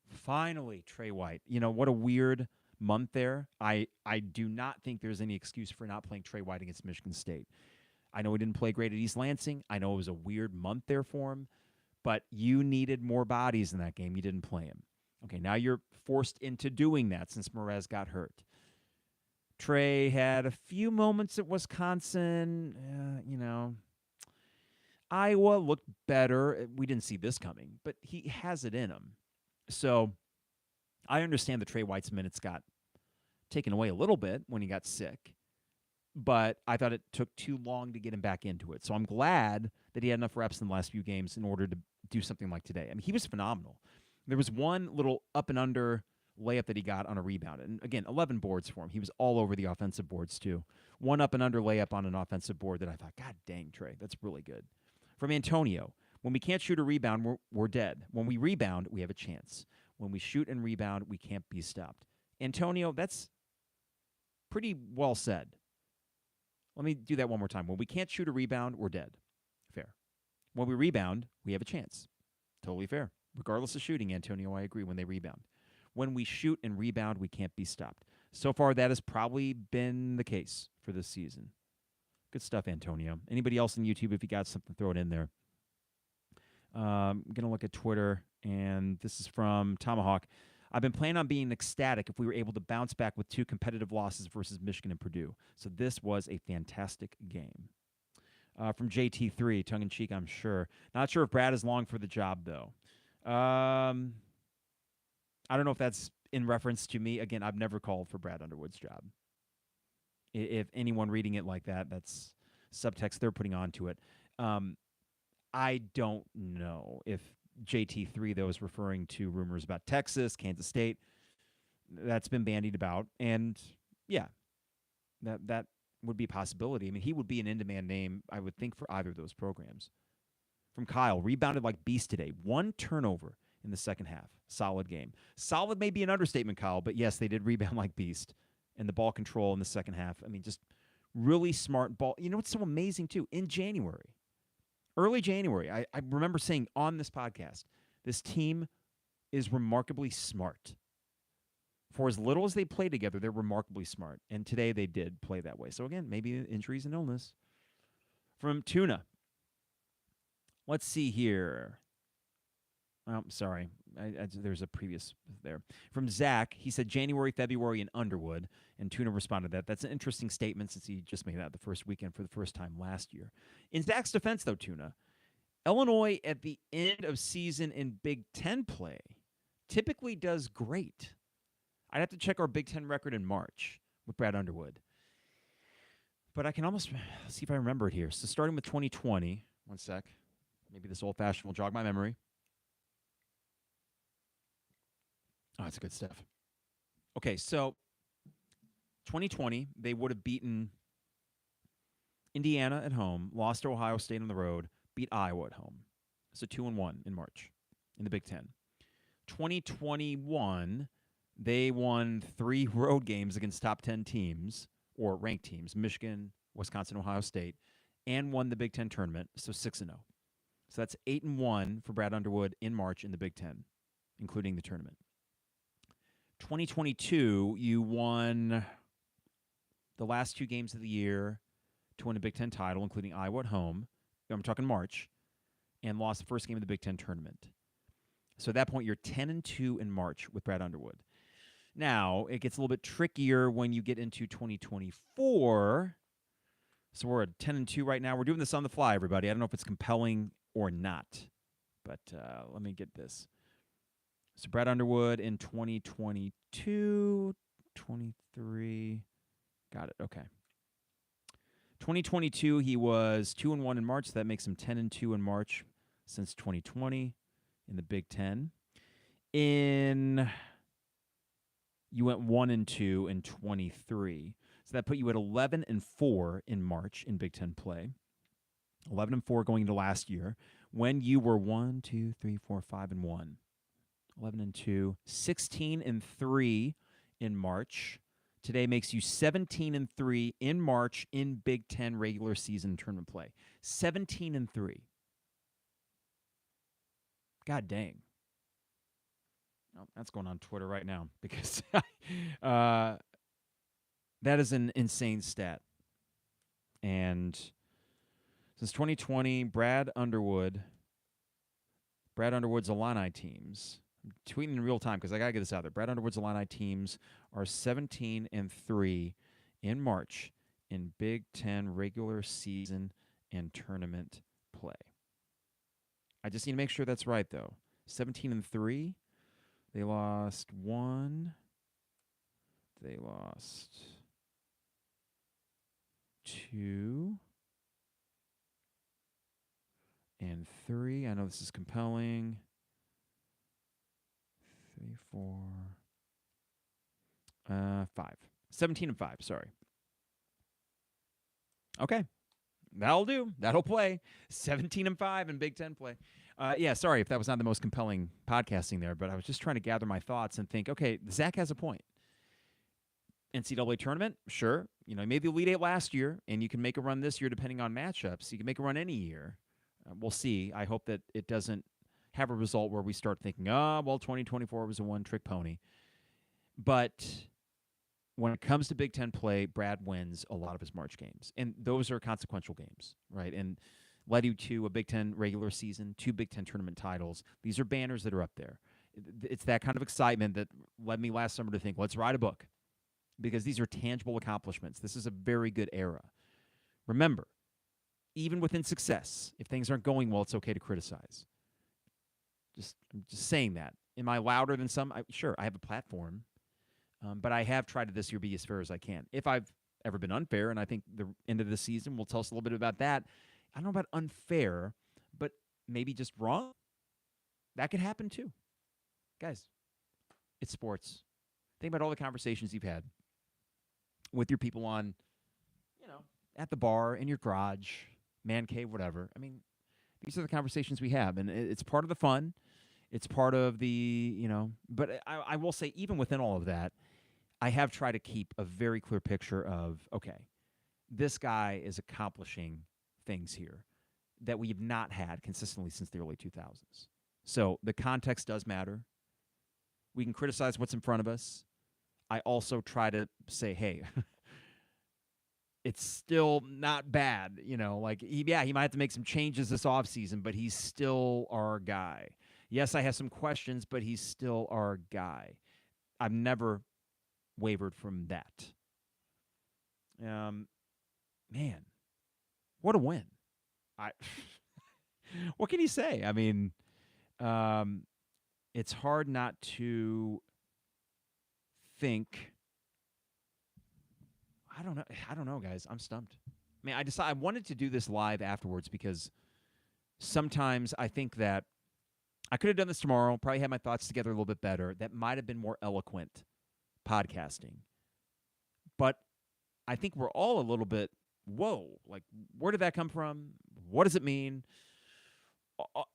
Finally, Trey White. What a weird month there. I do not think there's any excuse for not playing Trey White against Michigan State. I know he didn't play great at East Lansing. I know it was a weird month there for him, but you needed more bodies in that game. You didn't play him. Okay, now you're forced into doing that since Merez got hurt. Trey had a few moments at Wisconsin. Iowa looked better. We didn't see this coming, but he has it in him. So I understand that Trey White's minutes got taken away a little bit when he got sick, but I thought it took too long to get him back into it. So I'm glad that he had enough reps in the last few games in order to do something like today. I mean, he was phenomenal. There was one little up and under layup that he got on a rebound. And again, 11 boards for him. He was all over the offensive boards too. One up and under layup on an offensive board that I thought, God dang, Trey, that's really good. From Antonio, when we can't shoot or rebound, we're dead. When we rebound, we have a chance. When we shoot and rebound, we can't be stopped. Antonio, that's pretty well said. Let me do that one more time. When we can't shoot or rebound, we're dead. Fair. When we rebound, we have a chance. Totally fair. Regardless of shooting, Antonio, I agree, when they rebound. When we shoot and rebound, we can't be stopped. So far, that has probably been the case for this season. Good stuff, Antonio. Anybody else on YouTube, if you got something, throw it in there. I'm going to look at Twitter, and this is from Tomahawk. I've been planning on being ecstatic if we were able to bounce back with 2 competitive losses versus Michigan and Purdue. So this was a fantastic game. From JT3, tongue-in-cheek, I'm sure. Not sure if Brad is long for the job, though. I don't know if that's in reference to me. Again, I've never called for Brad Underwood's job. If anyone reading it like that, that's subtext they're putting onto it. I don't know if JT3, though, is referring to rumors about Texas, Kansas State. That's been bandied about. And, yeah, that would be a possibility. I mean, he would be an in-demand name, I would think, for either of those programs. From Kyle, rebounded like beast today. 1 turnover in the second half. Solid game. Solid may be an understatement, Kyle, but, yes, they did rebound like beast. And the ball control in the second half, I mean, just really smart ball. You know what's so amazing, too? In January, early January, I remember saying on this podcast, this team is remarkably smart. For as little as they play together, they're remarkably smart. And today they did play that way. So, again, maybe injuries and illness. From Tuna. Let's see here. Oh, sorry. There's a previous there. From Zach, he said January, February, and Underwood. And Tuna responded that. That's an interesting statement since he just made that the first weekend for the first time last year. In Zach's defense, though, Tuna, Illinois at the end of season in Big Ten play typically does great. I'd have to check our Big Ten record in March with Brad Underwood. But I can almost see if I remember it here. So starting with 2020, one sec. Maybe this old-fashioned will jog my memory. Oh, that's good stuff. Okay, so 2020, they would have beaten Indiana at home, lost to Ohio State on the road, beat Iowa at home. So 2-1 in March in the Big Ten. 2021, they won 3 road games against top 10 teams, or ranked teams, Michigan, Wisconsin, Ohio State, and won the Big Ten tournament, so 6-0. So that's 8-1 for Brad Underwood in March in the Big Ten, including the tournament. 2022, you won the last 2 games of the year to win a Big Ten title, including Iowa at home. I'm talking March, and lost the first game of the Big Ten tournament. So at that point, you're 10-2 in March with Brad Underwood. Now, it gets a little bit trickier when you get into 2024. So we're at 10-2 right now. We're doing this on the fly, everybody. I don't know if it's compelling or not, but let me get this. So Brad Underwood in 2022, 23. Got it. Okay. 2022, he was 2-1 in March. So that makes him 10-2 in March since 2020 in the Big Ten. You went 1-2 in 23. So that put you at 11-4 in March in Big Ten play. 11-4 going into last year when you were 1, 2, 3, 4, 5-1. 11-2, 16-3 in March. Today makes you 17-3 in March in Big Ten regular season tournament play. 17-3. God dang. Oh, that's going on Twitter right now because that is an insane stat. And since 2020, Brad Underwood's Illini teams, I'm tweeting in real time because I got to get this out there. Brad Underwood's Illini teams are 17-3 in March in Big Ten regular season and tournament play. I just need to make sure that's right, though. 17-3. They lost 1. They lost 2. And 3. I know this is compelling. 3, 4. 5. 17-5, sorry. Okay. That'll do. That'll play. 17-5 in Big Ten play. Yeah, sorry if that was not the most compelling podcasting there, but I was just trying to gather my thoughts and think, okay, Zach has a point. NCAA tournament, sure. You know, he made the Elite Eight last year, and you can make a run this year depending on matchups. You can make a run any year. We'll see. I hope that it doesn't have a result where we start thinking, 2024 was a one-trick pony. But when it comes to Big Ten play, Brad wins a lot of his March games. And those are consequential games, right? And led you to a Big Ten regular season, 2 Big Ten tournament titles. These are banners that are up there. It's that kind of excitement that led me last summer to think, let's write a book. Because these are tangible accomplishments. This is a very good era. Remember, even within success, if things aren't going well, it's okay to criticize. I'm just saying that. Am I louder than some? Sure, I have a platform. But I have tried to this year be as fair as I can. If I've ever been unfair, and I think the end of the season will tell us a little bit about that. I don't know about unfair, but maybe just wrong. That could happen too. Guys, it's sports. Think about all the conversations you've had with your people on, at the bar, in your garage, man cave, whatever. I mean, these are the conversations we have, and it's part of the fun. It's part of the, but I will say, even within all of that, I have tried to keep a very clear picture of, okay, this guy is accomplishing things here that we have not had consistently since the early 2000s. So the context does matter. We can criticize what's in front of us. I also try to say, hey, it's still not bad. He might have to make some changes this offseason, but he's still our guy. Yes, I have some questions, but he's still our guy. I've never wavered from that. Man, what a win. What can you say? I mean, it's hard not to think. I don't know, guys. I'm stumped. I mean, I wanted to do this live afterwards because sometimes I think that I could have done this tomorrow, probably had my thoughts together a little bit better. That might have been more eloquent podcasting. But I think we're all a little bit, whoa, like, where did that come from? What does it mean?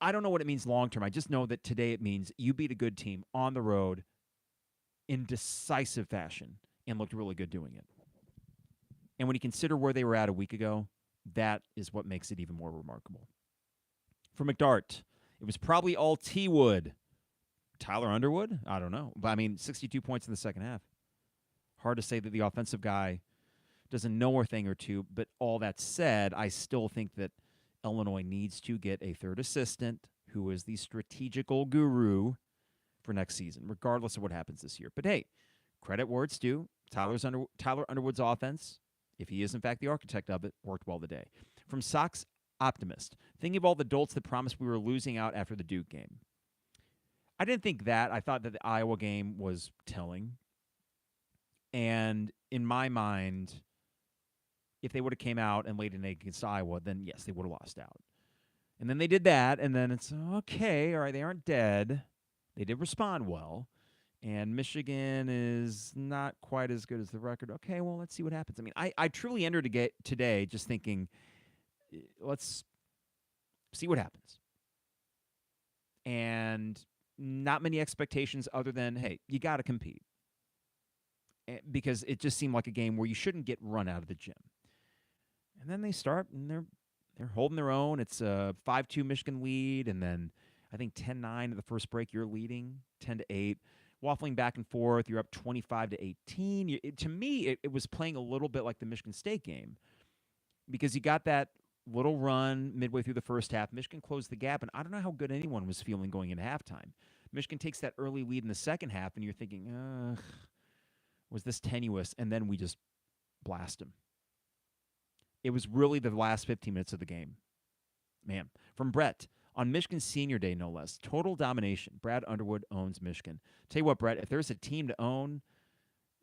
I don't know what it means long term. I just know that today it means you beat a good team on the road in decisive fashion and looked really good doing it. And when you consider where they were at a week ago, that is what makes it even more remarkable. For McDart, it was probably all T. Wood. Tyler Underwood? I don't know. But, 62 points in the second half. Hard to say that the offensive guy doesn't know a thing or two, but all that said, I still think that Illinois needs to get a third assistant who is the strategical guru for next season, regardless of what happens this year. But, hey, credit where it's due. Tyler Underwood's offense, if he is in fact the architect of it, worked well today. From Sox Optimist, thinking of all the dolts that promised we were losing out after the Duke game. I didn't think that. I thought that the Iowa game was telling. And in my mind, if they would have came out and laid an egg against Iowa, then yes, they would have lost out. And then they did that, and then it's, okay, all right, they aren't dead. They did respond well. And Michigan is not quite as good as the record. Okay, well, let's see what happens. I truly entered today just thinking, let's see what happens. And not many expectations other than, hey, you got to compete. Because it just seemed like a game where you shouldn't get run out of the gym. And then they start, and they're holding their own. It's a 5-2 Michigan lead, and then I think 10-9 at the first break, you're leading 10-8. Waffling back and forth, you're up 25-18. To me, it was playing a little bit like the Michigan State game because you got that little run midway through the first half. Michigan closed the gap, and I don't know how good anyone was feeling going into halftime. Michigan takes that early lead in the second half, and you're thinking, was this tenuous? And then we just blast them. It was really the last 15 minutes of the game. Man, from Brett, on Michigan's senior day, no less. Total domination. Brad Underwood owns Michigan. Tell you what, Brett, if there's a team to own,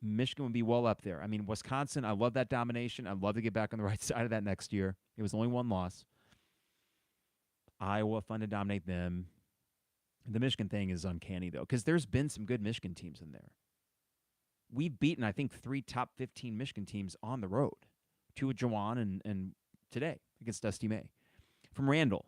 Michigan would be well up there. Wisconsin, I love that domination. I'd love to get back on the right side of that next year. It was only one loss. Iowa, fun to dominate them. The Michigan thing is uncanny, though, because there's been some good Michigan teams in there. we've beaten, I think, 3 top 15 Michigan teams on the road. 2 with Jawan and today against Dusty May. From Randall,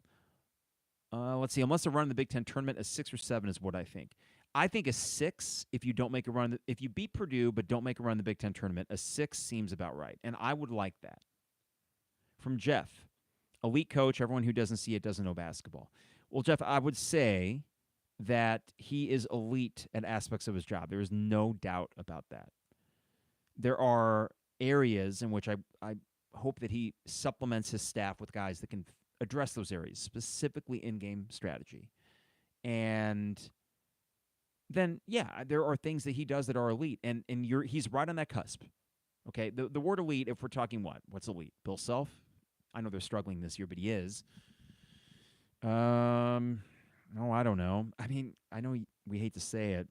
let's see. Unless a run in the Big Ten tournament, a 6 or 7 is what I think. I think a 6 if you don't make a run. If you beat Purdue but don't make a run in the Big Ten tournament, a 6 seems about right, and I would like that. From Jeff, elite coach. Everyone who doesn't see it doesn't know basketball. Well, Jeff, I would say that he is elite at aspects of his job. There is no doubt about that. There are areas in which I hope that he supplements his staff with guys that can address those areas, specifically in-game strategy. And then, yeah, there are things that he does that are elite, and he's right on that cusp. Okay, the word elite, if we're talking what's elite? Bill Self? I know they're struggling this year, but he is. No, I don't know. I mean, I know we hate to say it.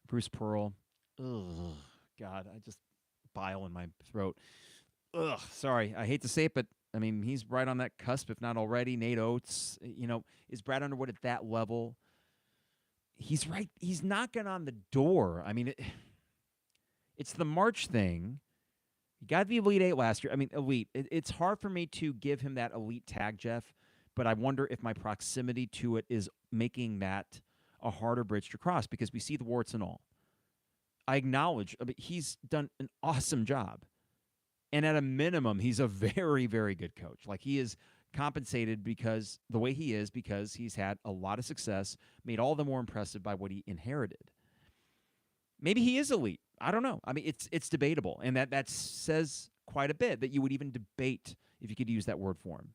Bruce Pearl. Ugh, God, I just bile in my throat. Ugh, sorry. I hate to say it, but I mean, he's right on that cusp, if not already. Nate Oates, is Brad Underwood at that level? He's right. He's knocking on the door. I mean, it's the March thing. He got the Elite 8 last year. I mean, elite. It's hard for me to give him that elite tag, Jeff, but I wonder if my proximity to it is making that a harder bridge to cross because we see the warts and all. I acknowledge he's done an awesome job. And at a minimum, he's a very, very good coach. Like, he is compensated because the way he is, because he's had a lot of success, made all the more impressive by what he inherited. Maybe he is elite. I don't know. I mean, it's debatable. And that says quite a bit that you would even debate if you could use that word for him.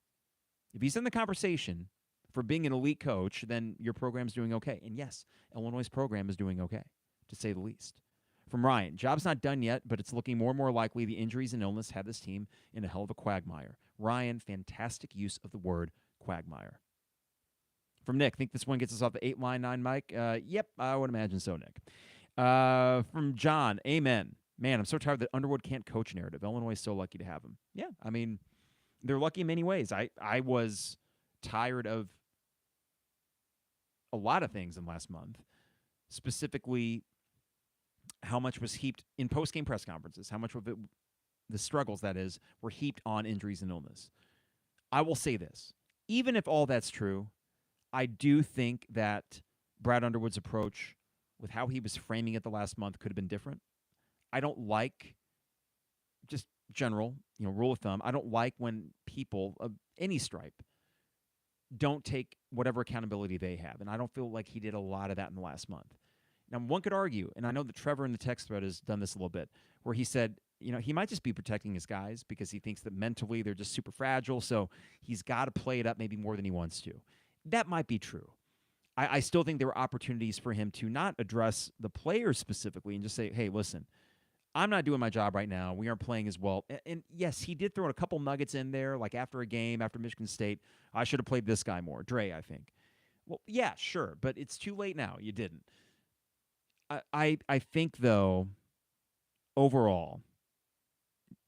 If he's in the conversation for being an elite coach, then your program's doing okay. And yes, Illinois' program is doing okay, to say the least. From Ryan, job's not done yet, but it's looking more and more likely the injuries and illness have this team in a hell of a quagmire. Ryan, fantastic use of the word quagmire. From Nick, think this one gets us off the 8-line-9 mic? Yep, I would imagine so, Nick. From John, amen. Man, I'm so tired that Underwood can't coach narrative. Illinois is so lucky to have him. Yeah, I mean, they're lucky in many ways. I was tired of a lot of things in last month, specifically how much was heaped in post-game press conferences, how much of it, the struggles, that is, were heaped on injuries and illness. I will say this. Even if all that's true, I do think that Brad Underwood's approach with how he was framing it the last month could have been different. I don't like, just general, rule of thumb, I don't like when people of any stripe don't take whatever accountability they have. And I don't feel like he did a lot of that in the last month. Now, one could argue, and I know that Trevor in the text thread has done this a little bit, where he said, he might just be protecting his guys because he thinks that mentally they're just super fragile, so he's got to play it up maybe more than he wants to. That might be true. I still think there were opportunities for him to not address the players specifically and just say, hey, listen, I'm not doing my job right now. We aren't playing as well. And yes, he did throw a couple nuggets in there, like after a game, after Michigan State. I should have played this guy more. Dre, I think. Well, yeah, sure, but it's too late now. You didn't. I think, though, overall,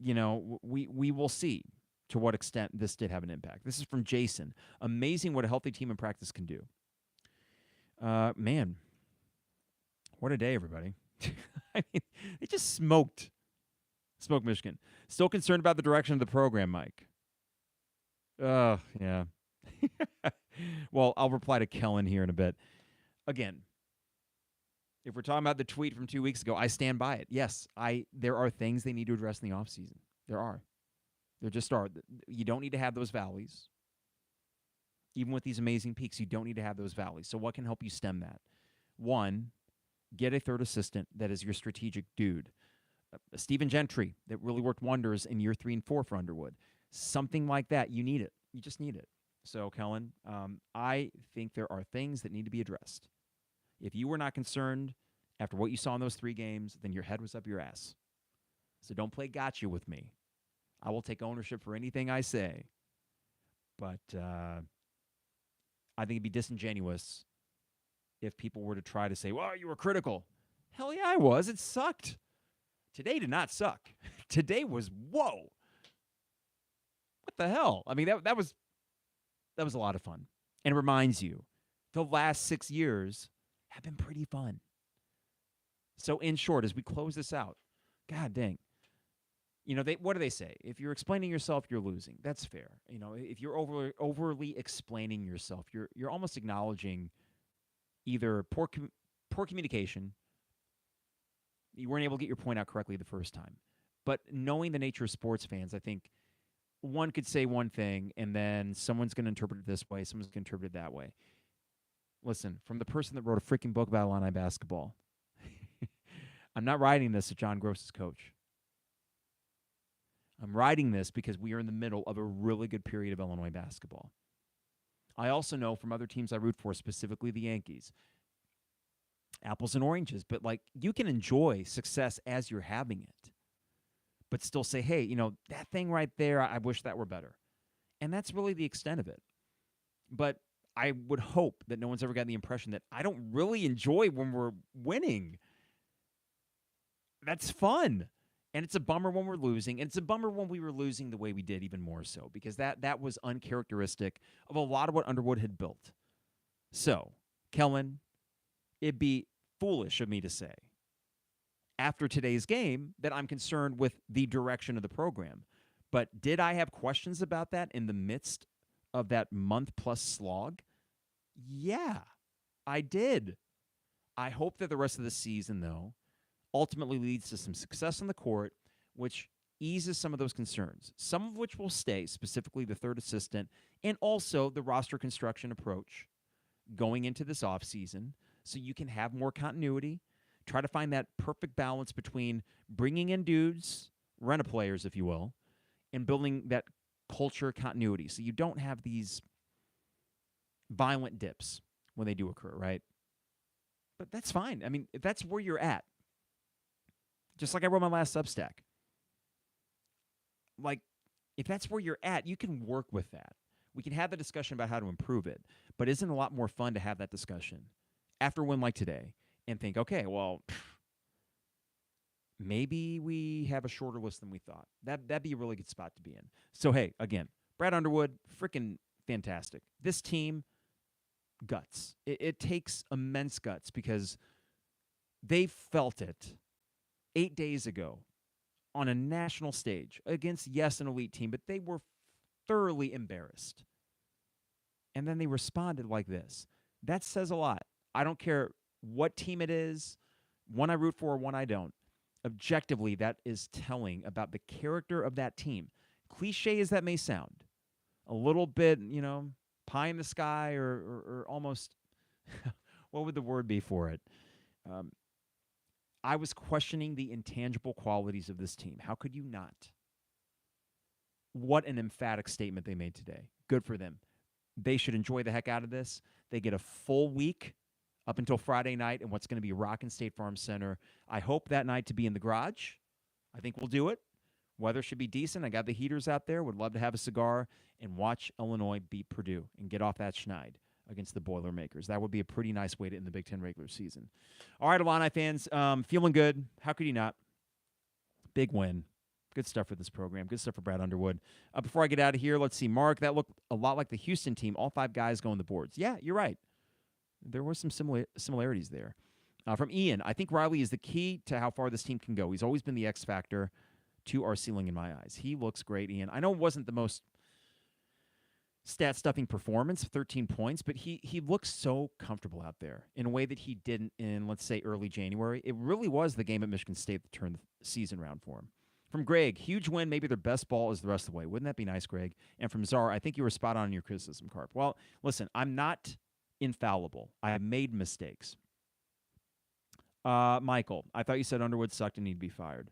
we will see to what extent this did have an impact. This is from Jason. Amazing what a healthy team in practice can do. Man, what a day, everybody. I mean, they just smoked Michigan. Still concerned about the direction of the program, Mike. Yeah. Well, I'll reply to Kellen here in a bit. Again, if we're talking about the tweet from 2 weeks ago, I stand by it. Yes, there are things they need to address in the offseason. There are. There just are. You don't need to have those valleys. Even with these amazing peaks, you don't need to have those valleys. So what can help you stem that? One, get a third assistant that is your strategic dude. Stephen Gentry, that really worked wonders in year 3 and 4 for Underwood. Something like that. You need it. You just need it. So, Kellen, I think there are things that need to be addressed. If you were not concerned after what you saw in those 3 games, then your head was up your ass. So don't play gotcha with me. I will take ownership for anything I say. But I think it'd be disingenuous if people were to try to say, well, you were critical. Hell yeah, I was. It sucked. Today did not suck. Today was, whoa. What the hell? I mean, that was a lot of fun. And it reminds you, the last 6 years have been pretty fun. So in short, as we close this out, God dang, what do they say? If you're explaining yourself, you're losing. That's fair. If you're overly explaining yourself, you're almost acknowledging either poor communication. You weren't able to get your point out correctly the first time. But knowing the nature of sports fans, I think one could say one thing, and then someone's going to interpret it this way, someone's going to interpret it that way. Listen, from the person that wrote a freaking book about Illini basketball, I'm not writing this as John Gross's coach. I'm writing this because we are in the middle of a really good period of Illinois basketball. I also know from other teams I root for, specifically the Yankees, apples and oranges, but you can enjoy success as you're having it, but still say, hey, that thing right there, I wish that were better. And that's really the extent of it. But I would hope that no one's ever gotten the impression that I don't really enjoy when we're winning. That's fun. And it's a bummer when we're losing. And it's a bummer when we were losing the way we did, even more so, because that was uncharacteristic of a lot of what Underwood had built. So, Kellen, it'd be foolish of me to say, after today's game, that I'm concerned with the direction of the program. But did I have questions about that in the midst of that month-plus slog? Yeah, I did. I hope that the rest of the season, though, ultimately leads to some success on the court, which eases some of those concerns, some of which will stay, specifically the third assistant, and also the roster construction approach going into this offseason, so you can have more continuity, try to find that perfect balance between bringing in dudes, rent-a-players, if you will, and building that culture continuity, so you don't have these violent dips when they do occur, right? But that's fine. I mean, if that's where you're at, just like I wrote my last Substack, if that's where you're at, you can work with that. We can have the discussion about how to improve it, but isn't it a lot more fun to have that discussion after a win like today and think, okay, well, maybe we have a shorter list than we thought. That'd be a really good spot to be in. So, hey, again, Brad Underwood, freaking fantastic. This team, guts. It takes immense guts because they felt it 8 days ago on a national stage against, yes, an elite team, but they were thoroughly embarrassed. And then they responded like this. That says a lot. I don't care what team it is, one I root for or one I don't. Objectively, that is telling about the character of that team. Cliche as that may sound, a little bit, pie in the sky or almost, what would the word be for it? I was questioning the intangible qualities of this team. How could you not? What an emphatic statement they made today. Good for them. They should enjoy the heck out of this. They get a full week up until Friday night in what's going to be rockin' State Farm Center. I hope that night to be in the garage. I think we'll do it. Weather should be decent. I got the heaters out there. Would love to have a cigar and watch Illinois beat Purdue and get off that schneid against the Boilermakers. That would be a pretty nice way to end the Big Ten regular season. All right, Illini fans, feeling good. How could you not? Big win. Good stuff for this program. Good stuff for Brad Underwood. Before I get out of here, let's see. Mark, that looked a lot like the Houston team. All 5 guys going the boards. Yeah, you're right. There were some similarities there. From Ian, I think Riley is the key to how far this team can go. He's always been the X factor to our ceiling in my eyes. He looks great, Ian. I know it wasn't the most stat-stuffing performance, 13 points, but he looks so comfortable out there in a way that he didn't in, let's say, early January. It really was the game at Michigan State that turned the season around for him. From Greg, huge win, maybe their best ball is the rest of the way. Wouldn't that be nice, Greg? And from Czar, I think you were spot on in your criticism, Carp. Well, listen, I'm not infallible. I have made mistakes. Michael, I thought you said Underwood sucked and he'd be fired.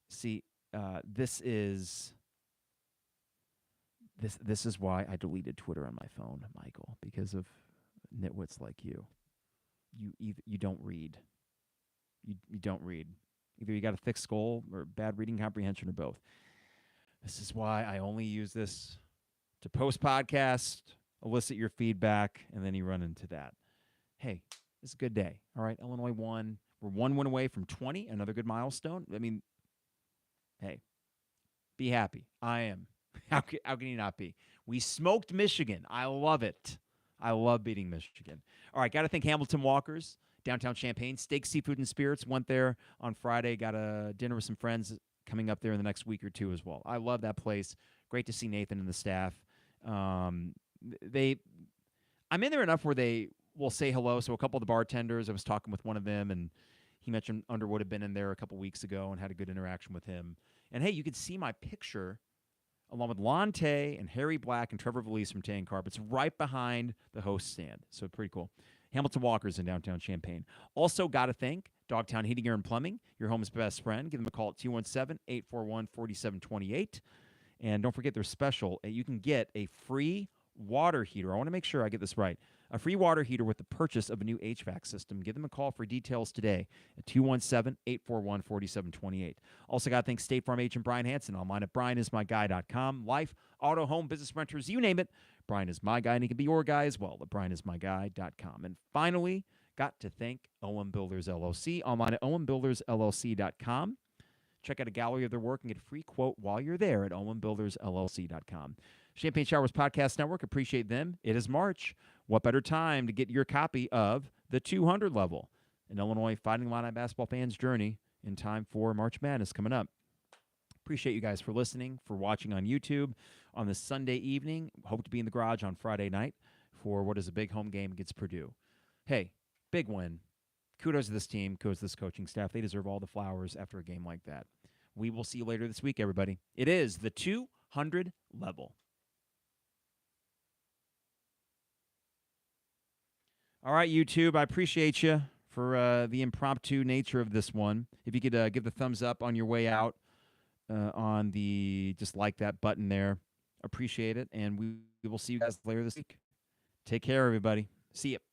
See, this is why I deleted Twitter on my phone, Michael, because of nitwits like you. You don't read. You don't read. Either you got a thick skull or bad reading comprehension or both. This is why I only use this to post podcast, elicit your feedback, and then you run into that. Hey, it's a good day. All right, Illinois won. We're 1 win away from 20, another good milestone. I mean, hey, be happy. I am. How can you not be? We smoked Michigan. I love it. I love beating Michigan. All right, got to thank Hamilton Walkers. Downtown Champaign, Steak, Seafood, and Spirits. Went there on Friday. Got a dinner with some friends coming up there in the next week or two as well. I love that place. Great to see Nathan and the staff. Um, I'm in there enough where they will say hello. So a couple of the bartenders, I was talking with one of them, and he mentioned Underwood had been in there a couple weeks ago and had a good interaction with him. And hey, you could see my picture along with Lon Tay and Harry Black and Trevor Valise from Tay and Carp. It's right behind the host stand, so pretty cool. Hamilton Walker's in downtown Champaign. Also, got to thank Dogtown Heating, Air, and Plumbing, your home's best friend. Give them a call at 217-841-4728. And don't forget their special. You can get a free water heater. I want to make sure I get this right. A free water heater with the purchase of a new HVAC system. Give them a call for details today at 217-841-4728. Also got to thank State Farm agent Brian Hansen online at brianismyguy.com. Life, auto, home, business renters, you name it. Brian is my guy, and he can be your guy as well at brianismyguy.com. And finally, got to thank Owen Builders LLC online at owenbuildersllc.com. Check out a gallery of their work and get a free quote while you're there at owenbuildersllc.com. Champagne Showers Podcast Network, appreciate them. It is March. What better time to get your copy of The 200 Level, an Illinois Fighting Illini basketball fans' journey in time for March Madness coming up. Appreciate you guys for listening, for watching on YouTube on this Sunday evening. Hope to be in the garage on Friday night for what is a big home game against Purdue. Hey, big win. Kudos to this team, kudos to this coaching staff. They deserve all the flowers after a game like that. We will see you later this week, everybody. It is The 200 Level. All right, YouTube, I appreciate you for the impromptu nature of this one. If you could give the thumbs up on your way out on the just like that button there, appreciate it. And we will see you guys later this week. Take care, everybody. See you.